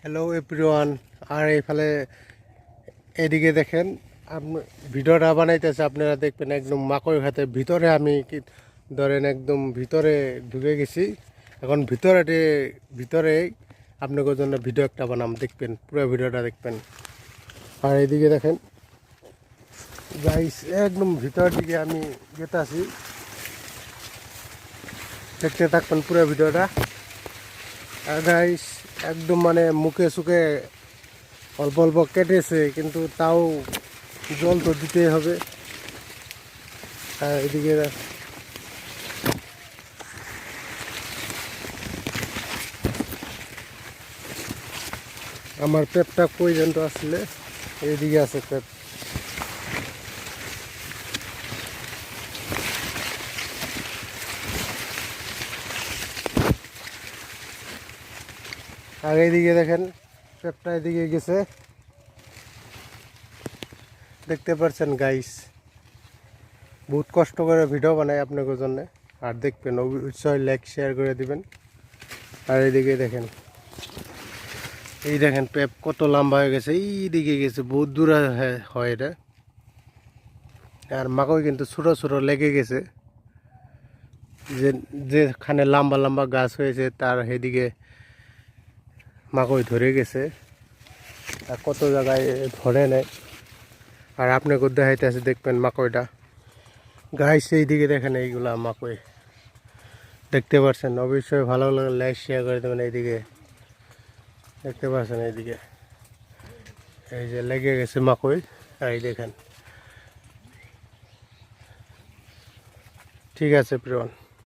Hello everyone. আর এইফালে এদিকে দেখেন আপনি ভিডিওটা বানাইতেছে, আপনারা দেখবেন একদম মাকড় খাতে ভিতরে আমি কি ধরেন একদম ভিতরে ঢুকে গেছি। এখন ভিতরে আপনাদের জন্য ভিডিও একটা বানাম, দেখবেন পুরো ভিডিওটা দেখবেন। আর এদিকে দেখেন গাইস একদম ভিতরের দিকে আমি যেতে আছি, দেখতে থাকবেন পুরো ভিডিওটা। আর গাইস একদম মানে মুখে সুখে অল্প অল্প কেটেছে, কিন্তু তাও জল তো দিতেই হবে। আর এদিকে আমার পেপটা প্রয়োজন তো আসলে, এইদিকে আছে পেপ। আর এইদিকে দেখেন পেপটা এদিকে গেছে, দেখতে পাচ্ছেন গাইস। বহুত কষ্ট করে ভিডিও বানাই আপনাদের জন্য, আর দেখবেন অবশ্যই লাইক শেয়ার করে দিবেন। আর এইদিকে দেখেন, এই দেখেন পেপ কত লম্বা হয়ে গেছে, এইদিকে গেছে বহুত দূর হয় এটা। আর মাকড় কিন্তু ছোটো ছোটো লেগে গেছে, যেখানে লম্বা লম্বা গাছ হয়েছে তার সেদিকে মাকড় ধরে গেছে, আর কত জায়গায় ধরে নেয়। আর আপনাকে দেখাইতে আছে, দেখবেন মাকড়টা গাছ এইদিকে দেখেন, এইগুলা মাকড় দেখতে পাচ্ছেন। অবশ্যই ভালো লাগে লাইক শেয়ার করে দেবেন। এইদিকে দেখতে পাচ্ছেন, এইদিকে এই যে লেগে গেছে মাকড়। আর এই দেখেন, ঠিক আছে প্রিয়ন।